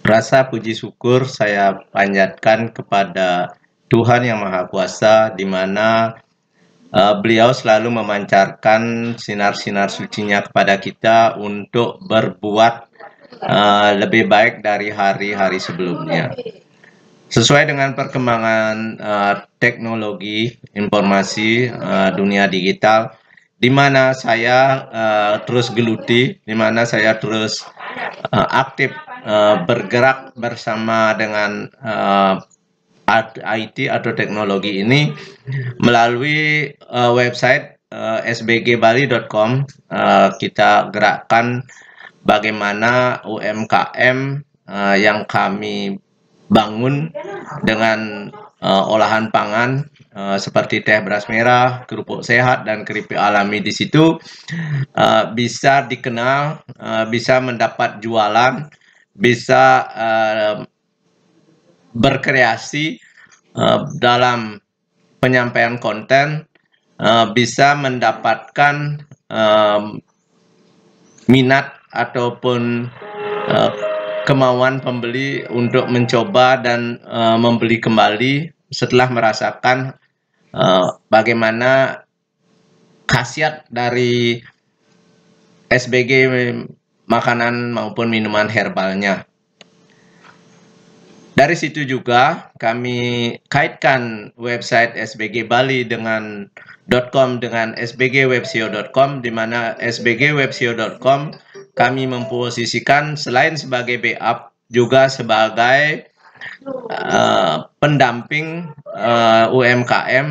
Rasa puji syukur saya panjatkan kepada Tuhan Yang Maha Kuasa, di mana beliau selalu memancarkan sinar-sinar sucinya kepada kita untuk berbuat lebih baik dari hari-hari sebelumnya. Sesuai dengan perkembangan teknologi informasi dunia digital, di mana saya terus geluti, di mana saya terus aktif bergerak bersama dengan IT atau teknologi ini melalui website sbgbali.com. Kita gerakkan bagaimana UMKM yang kami bangun dengan olahan pangan seperti teh beras merah, kerupuk sehat, dan keripik alami di situ bisa dikenal, bisa mendapat jualan, bisa berkreasi dalam penyampaian konten, bisa mendapatkan minat ataupun kemauan pembeli untuk mencoba dan membeli kembali setelah merasakan bagaimana khasiat dari SBG makanan maupun minuman herbalnya. Dari situ juga kami kaitkan website SBG Bali dengan .com dengan sbgwebsio.com, di mana sbgwebsio.com kami memposisikan selain sebagai backup juga sebagai pendamping UMKM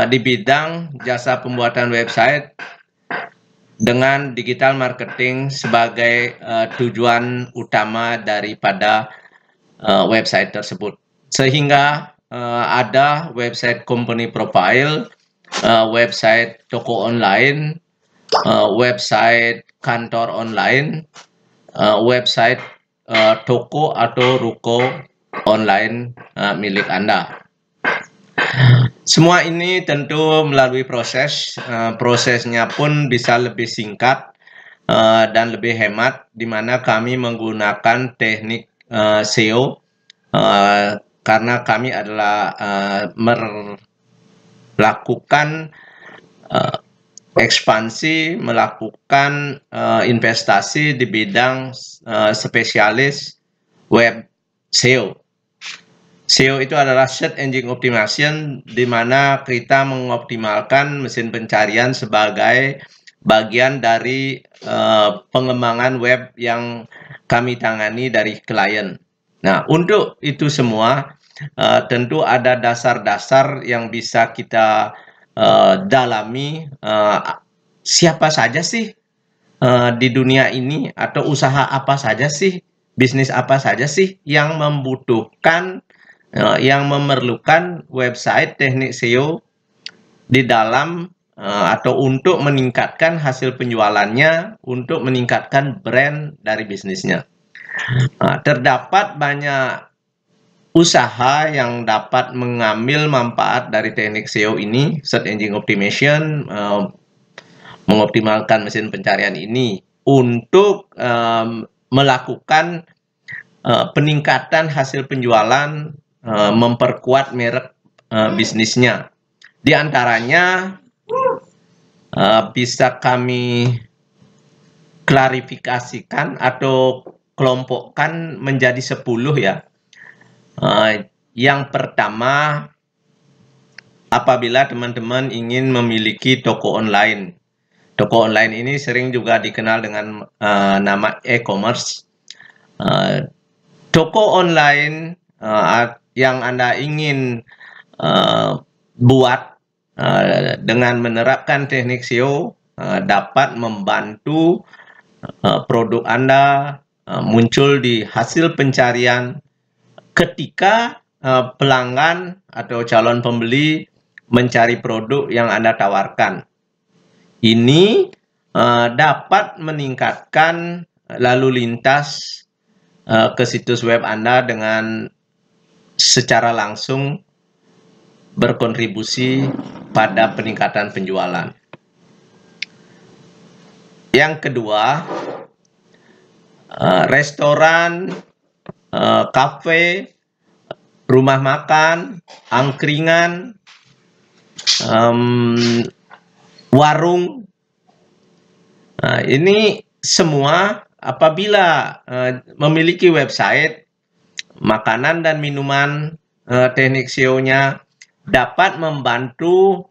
di bidang jasa pembuatan website dengan digital marketing sebagai tujuan utama daripada website tersebut. Sehingga ada website company profile, website toko online, website kantor online, website toko atau ruko online milik Anda. Semua ini tentu melalui proses, prosesnya pun bisa lebih singkat dan lebih hemat, di mana kami menggunakan teknik SEO karena kami adalah melakukan ekspansi, melakukan investasi di bidang spesialis web SEO. SEO itu adalah Search Engine Optimization, di mana kita mengoptimalkan mesin pencarian sebagai bagian dari pengembangan web yang kami tangani dari klien. Nah, untuk itu semua tentu ada dasar-dasar yang bisa kita dalami. Siapa saja sih di dunia ini, atau usaha apa saja sih, bisnis apa saja sih yang membutuhkan, yang memerlukan website teknik SEO di dalam atau untuk meningkatkan hasil penjualannya, untuk meningkatkan brand dari bisnisnya. Terdapat banyak usaha yang dapat mengambil manfaat dari teknik SEO ini, Search Engine Optimization, mengoptimalkan mesin pencarian ini untuk melakukan peningkatan hasil penjualan, memperkuat merek bisnisnya. Di antaranya bisa kami klarifikasikan atau kelompokkan menjadi 10 ya. Yang pertama, apabila teman-teman ingin memiliki toko online. Toko online ini sering juga dikenal dengan nama e-commerce. Toko online yang Anda ingin buat dengan menerapkan teknik SEO dapat membantu produk Anda muncul di hasil pencarian ketika pelanggan atau calon pembeli mencari produk yang Anda tawarkan. Ini dapat meningkatkan lalu lintas ke situs web Anda dengan secara langsung berkontribusi pada peningkatan penjualan. Yang kedua, restoran kafe, rumah makan, angkringan, warung. Nah, ini semua apabila memiliki website, makanan dan minuman, teknik SEO-nya dapat membantu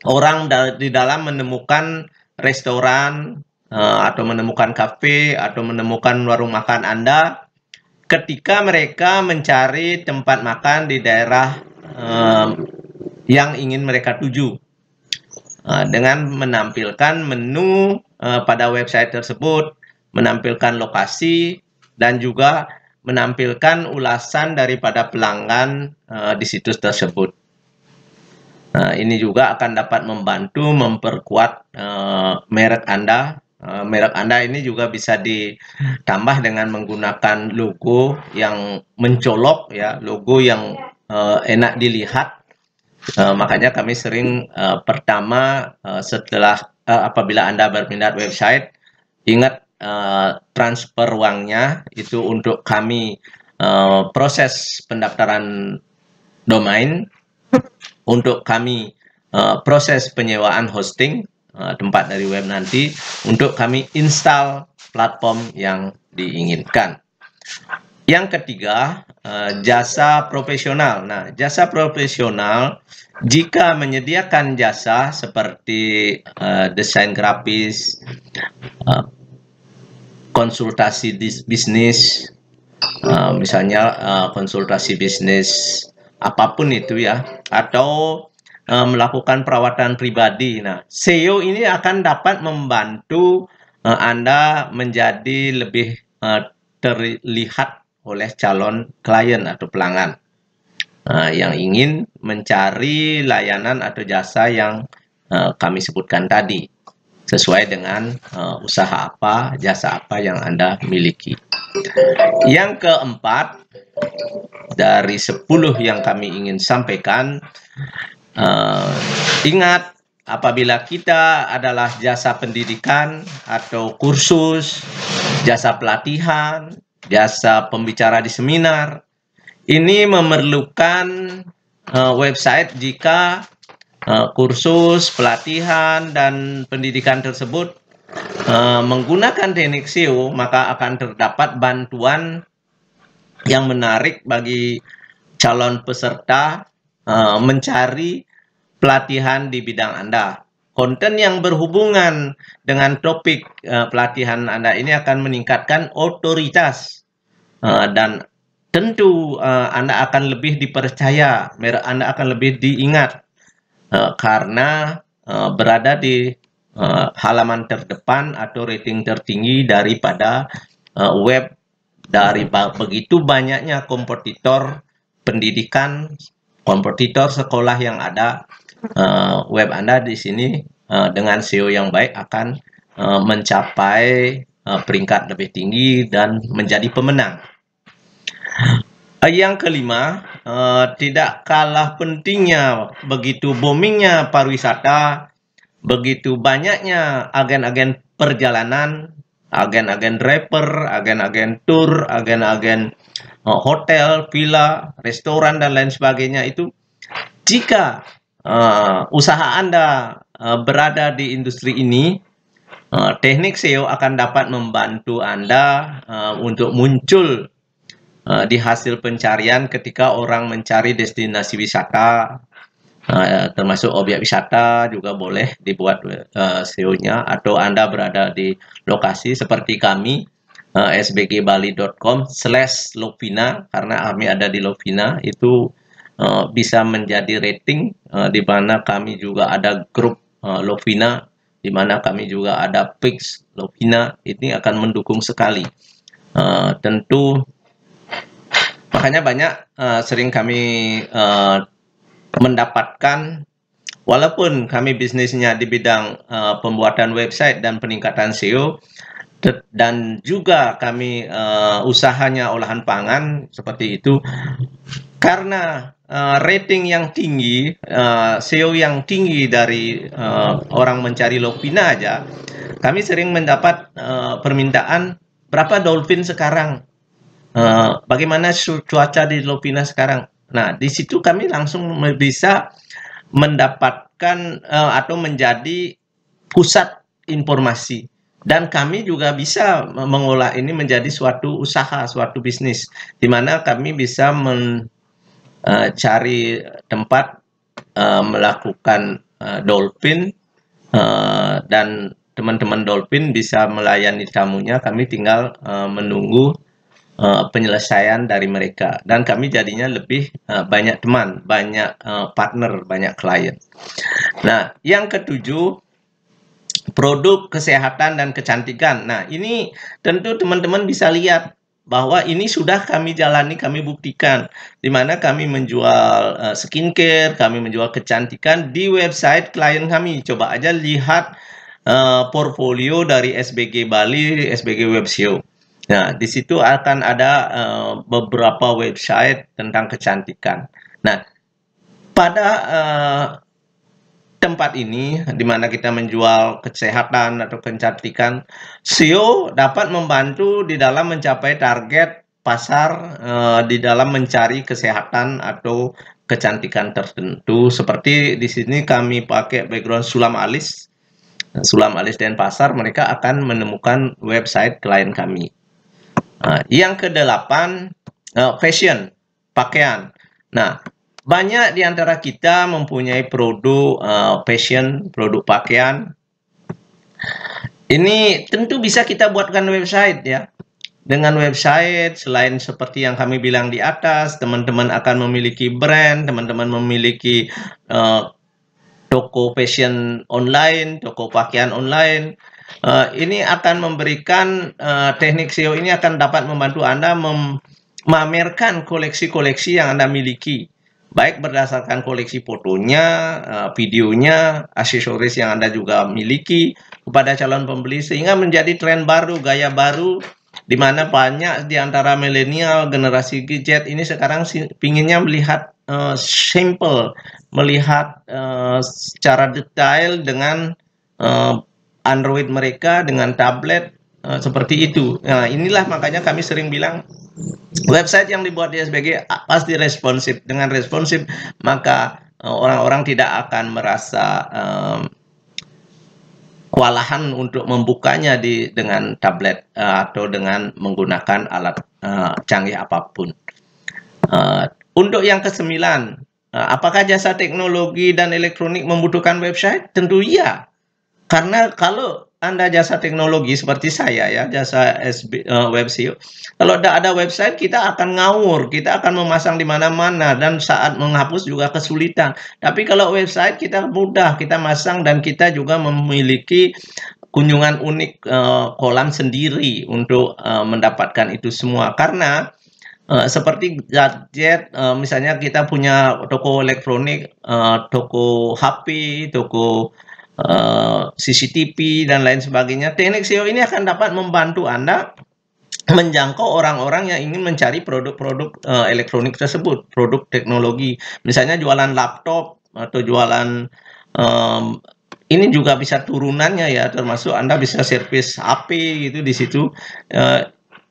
orang di dalam menemukan restoran, atau menemukan kafe, atau menemukan warung makan Anda ketika mereka mencari tempat makan di daerah yang ingin mereka tuju. Dengan menampilkan menu pada website tersebut, menampilkan lokasi, dan juga menampilkan ulasan daripada pelanggan di situs tersebut. Ini juga akan dapat membantu memperkuat merek Anda. Merek Anda ini juga bisa ditambah dengan menggunakan logo yang mencolok, ya, logo yang enak dilihat. Makanya kami sering pertama setelah apabila Anda berminat website, ingat transfer uangnya itu untuk kami proses pendaftaran domain, untuk kami proses penyewaan hosting tempat dari web nanti, untuk kami install platform yang diinginkan. Yang ketiga, jasa profesional. Nah, jasa profesional jika menyediakan jasa seperti desain grafis, konsultasi bisnis, misalnya konsultasi bisnis apapun itu, ya, atau melakukan perawatan pribadi. Nah, SEO ini akan dapat membantu Anda menjadi lebih terlihat oleh calon klien atau pelanggan yang ingin mencari layanan atau jasa yang kami sebutkan tadi, sesuai dengan usaha apa, jasa apa yang Anda miliki. Yang keempat, dari 10 yang kami ingin sampaikan, ingat, apabila kita adalah jasa pendidikan atau kursus, jasa pelatihan, jasa pembicara di seminar, ini memerlukan website jika kursus, pelatihan, dan pendidikan tersebut menggunakan teknik SEO, maka akan terdapat bantuan yang menarik bagi calon peserta mencari pelatihan di bidang Anda. Konten yang berhubungan dengan topik pelatihan Anda ini akan meningkatkan otoritas dan tentu Anda akan lebih dipercaya, merek Anda akan lebih diingat karena berada di halaman terdepan atau rating tertinggi daripada web dari begitu banyaknya kompetitor pendidikan, kompetitor sekolah yang ada. Web Anda di sini dengan SEO yang baik akan mencapai peringkat lebih tinggi dan menjadi pemenang. Yang kelima, tidak kalah pentingnya, begitu boomingnya pariwisata, begitu banyaknya agen-agen perjalanan, agen-agen driver, agen-agen tour, agen-agen hotel, villa, restoran, dan lain sebagainya itu, jika usaha Anda berada di industri ini, teknik SEO akan dapat membantu Anda untuk muncul di hasil pencarian ketika orang mencari destinasi wisata, termasuk objek wisata juga boleh dibuat SEO-nya, atau Anda berada di lokasi seperti kami, sbgbali.com/Lovina, karena kami ada di Lovina, itu bisa menjadi rating, di mana kami juga ada grup Lovina, di mana kami juga ada page Lovina. Ini akan mendukung sekali. Tentu makanya banyak sering kami mendapatkan, walaupun kami bisnisnya di bidang pembuatan website dan peningkatan SEO, dan juga kami usahanya olahan pangan seperti itu, karena rating yang tinggi, SEO yang tinggi dari orang mencari Lovina aja, kami sering mendapat permintaan, berapa dolphin sekarang? bagaimana cuaca di Lovina sekarang. Nah, di situ kami langsung bisa mendapatkan atau menjadi pusat informasi. Dan kami juga bisa mengolah ini menjadi suatu usaha, suatu bisnis, di mana kami bisa mencari tempat melakukan dolphin, dan teman-teman dolphin bisa melayani tamunya. Kami tinggal menunggu penyelesaian dari mereka, dan kami jadinya lebih banyak teman, banyak partner, banyak klien. Nah, yang ketujuh, produk kesehatan dan kecantikan. Nah, ini tentu teman-teman bisa lihat bahwa ini sudah kami jalani, kami buktikan, di mana kami menjual skincare, kami menjual kecantikan di website klien kami. Coba aja lihat portfolio dari SBG Bali, SBG Web SEO. Nah, di situ akan ada beberapa website tentang kecantikan. Nah, pada tempat ini, di mana kita menjual kesehatan atau kecantikan, SEO dapat membantu di dalam mencapai target pasar, di dalam mencari kesehatan atau kecantikan tertentu. Seperti di sini kami pakai background Sulam Alis, Denpasar, mereka akan menemukan website klien kami. Yang kedelapan, fashion, pakaian. Nah, banyak di antara kita mempunyai produk fashion, produk pakaian. Ini tentu bisa kita buatkan website ya. Dengan website, selain seperti yang kami bilang di atas, teman-teman akan memiliki brand, teman-teman memiliki toko fashion online, toko pakaian online. Ini akan memberikan teknik SEO ini akan dapat membantu Anda memamerkan koleksi-koleksi yang Anda miliki, baik berdasarkan koleksi fotonya, videonya, aksesoris yang Anda juga miliki kepada calon pembeli, sehingga menjadi tren baru, gaya baru, di mana banyak di antara milenial, generasi Z ini sekarang pinginnya melihat simple, melihat secara detail dengan Android mereka, dengan tablet, seperti itu. Nah, inilah makanya kami sering bilang website yang dibuat di SBG pasti responsif. Dengan responsif, maka orang-orang tidak akan merasa kewalahan untuk membukanya dengan tablet atau dengan menggunakan alat canggih apapun. Untuk yang kesembilan, apakah jasa teknologi dan elektronik membutuhkan website? Tentu iya. Karena kalau Anda jasa teknologi seperti saya ya, jasa web SEO, kalau tidak ada website kita akan ngawur, kita akan memasang di mana-mana, dan saat menghapus juga kesulitan. Tapi kalau website kita mudah, kita masang, dan kita juga memiliki kunjungan unik, kolam sendiri untuk mendapatkan itu semua. Karena seperti gadget, misalnya kita punya toko elektronik, toko HP, toko CCTV, dan lain sebagainya. Teknik SEO ini akan dapat membantu Anda menjangkau orang-orang yang ingin mencari produk-produk elektronik tersebut, produk teknologi. Misalnya jualan laptop atau jualan ini juga bisa turunannya ya, termasuk Anda bisa servis HP gitu di situ.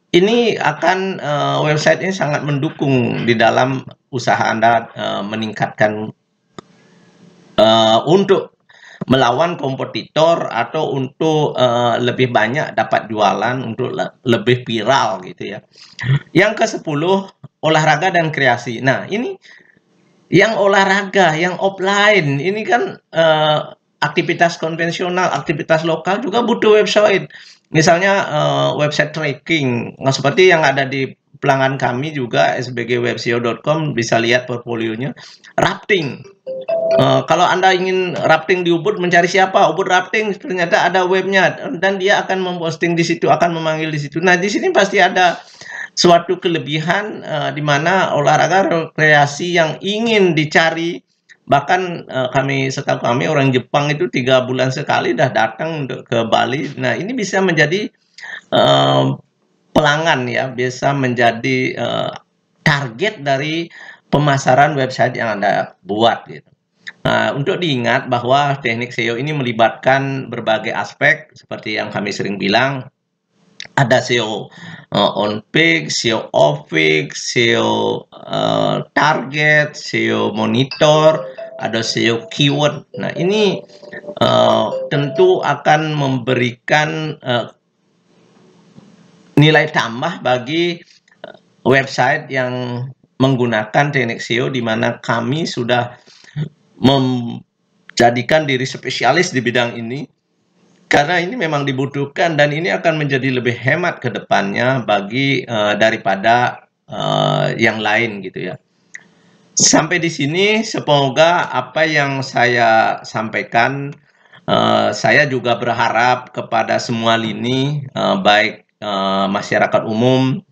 Ini akan website ini sangat mendukung di dalam usaha Anda meningkatkan untuk melawan kompetitor, atau untuk lebih banyak dapat jualan, untuk lebih viral gitu ya. Yang ke-10, olahraga dan kreasi. Nah, ini yang olahraga, yang offline, ini kan aktivitas konvensional, aktivitas lokal juga butuh website. Misalnya website tracking, seperti yang ada di pelanggan kami juga, sbgwebseo.com, bisa lihat portfolionya. Rafting. Kalau Anda ingin rafting di Ubud, mencari siapa? Ubud Rafting, ternyata ada webnya, dan dia akan memposting di situ, akan memanggil di situ. Nah, di sini pasti ada suatu kelebihan di mana olahraga rekreasi yang ingin dicari. Bahkan setahu kami orang Jepang itu 3 bulan sekali dah datang untuk ke Bali. Nah, ini bisa menjadi pelanggan ya, bisa menjadi target dari pemasaran website yang Anda buat gitu. Untuk diingat bahwa teknik SEO ini melibatkan berbagai aspek, seperti yang kami sering bilang, Ada SEO on peak, SEO off peak, SEO target, SEO monitor, ada SEO keyword. Nah, ini tentu akan memberikan nilai tambah bagi website yang menggunakan teknik SEO, di mana kami sudah menjadikan diri spesialis di bidang ini, karena ini memang dibutuhkan dan ini akan menjadi lebih hemat ke depannya bagi daripada yang lain gitu ya. Sampai di sini semoga apa yang saya sampaikan, saya juga berharap kepada semua lini, baik masyarakat umum,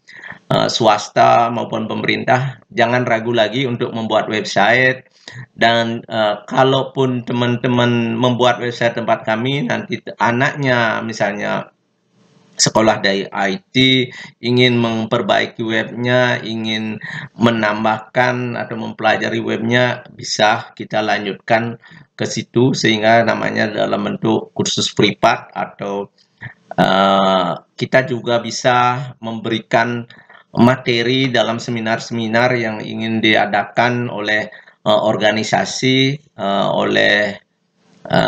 swasta maupun pemerintah, jangan ragu lagi untuk membuat website. Dan kalaupun teman-teman membuat website tempat kami, nanti anaknya misalnya sekolah dari IT ingin memperbaiki webnya, ingin menambahkan atau mempelajari webnya, bisa kita lanjutkan ke situ sehingga namanya dalam bentuk kursus privat, atau kita juga bisa memberikan materi dalam seminar-seminar yang ingin diadakan oleh organisasi, oleh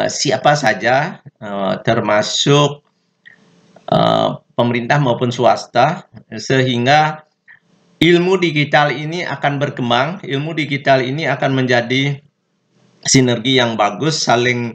siapa saja, termasuk pemerintah maupun swasta, sehingga ilmu digital ini akan berkembang, ilmu digital ini akan menjadi sinergi yang bagus, saling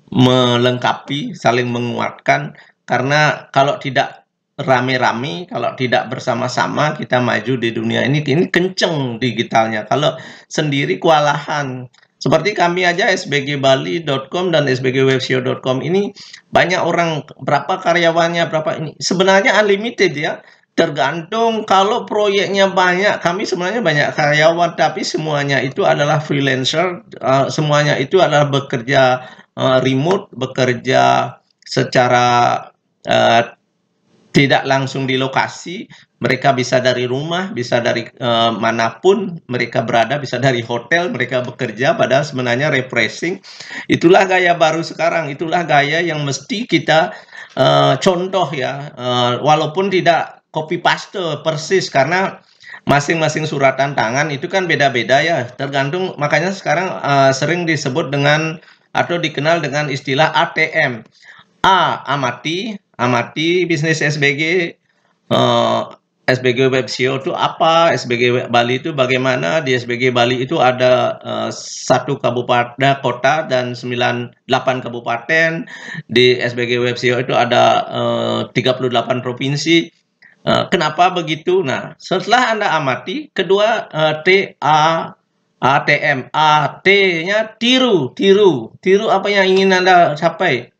melengkapi, saling menguatkan, karena kalau tidak rame-rame, kalau tidak bersama-sama kita maju di dunia ini kenceng digitalnya. Kalau sendiri kewalahan. Seperti kami aja sbgbali.com dan sbgwebseo.com ini banyak orang, berapa karyawannya, berapa ini. Sebenarnya unlimited ya. Tergantung, kalau proyeknya banyak, kami sebenarnya banyak karyawan, tapi semuanya itu adalah freelancer, semuanya itu adalah bekerja remote, bekerja secara uh, tidak langsung di lokasi. Mereka bisa dari rumah, bisa dari manapun mereka berada, bisa dari hotel mereka bekerja, padahal sebenarnya refreshing. Itulah gaya baru sekarang, itulah gaya yang mesti kita contoh ya, walaupun tidak copy paste persis, karena masing-masing suratan tangan itu kan beda-beda ya, tergantung. Makanya sekarang sering disebut dengan atau dikenal dengan istilah ATM. Amati bisnis SBG, SBG Web SEO itu apa, SBG Bali itu bagaimana. Di SBG Bali itu ada 1 kabupaten kota dan 8 kabupaten. Di SBG Web SEO itu ada 38 provinsi. Kenapa begitu? Nah, setelah Anda amati, kedua ATM, T-nya tiru apa yang ingin Anda capai.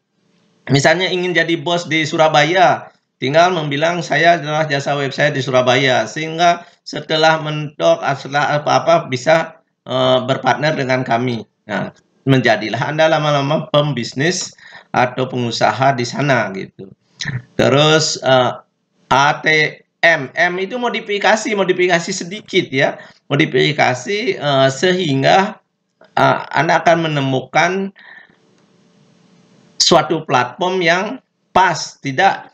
Misalnya ingin jadi bos di Surabaya, tinggal membilang saya adalah jasa website di Surabaya, sehingga setelah mentok, setelah apa-apa bisa berpartner dengan kami. Nah, menjadilah Anda lama-lama pembisnis atau pengusaha di sana gitu. Terus ATM, M itu modifikasi sedikit ya, modifikasi sehingga Anda akan menemukan suatu platform yang pas, tidak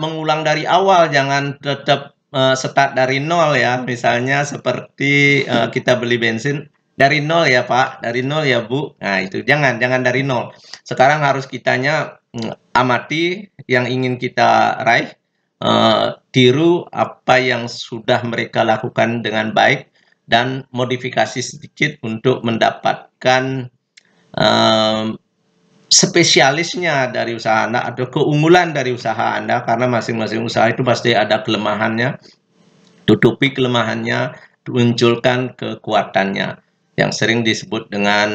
mengulang dari awal, jangan tetap start dari nol ya. Misalnya seperti kita beli bensin dari nol ya Pak, dari nol ya Bu. Nah itu jangan dari nol. Sekarang harus kitanya amati yang ingin kita raih, tiru apa yang sudah mereka lakukan dengan baik, dan modifikasi sedikit untuk mendapatkan spesialisnya dari usaha Anda atau keunggulan dari usaha Anda, karena masing-masing usaha itu pasti ada kelemahannya. Tutupi kelemahannya, munculkan kekuatannya. Yang sering disebut dengan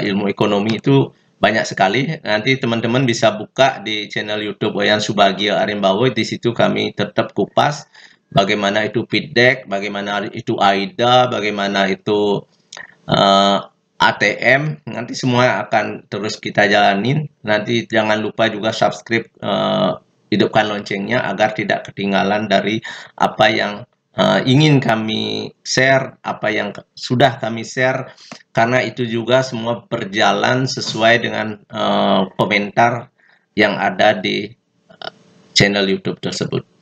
ilmu ekonomi itu banyak sekali. Nanti teman-teman bisa buka di channel YouTube Wayan Subagio Arimbawo. Di situ kami tetap kupas bagaimana itu feedback, bagaimana itu AIDA, bagaimana itu ATM, nanti semua akan terus kita jalanin. Nanti jangan lupa juga subscribe, hidupkan loncengnya agar tidak ketinggalan dari apa yang ingin kami share, apa yang sudah kami share, karena itu juga semua berjalan sesuai dengan komentar yang ada di channel YouTube tersebut.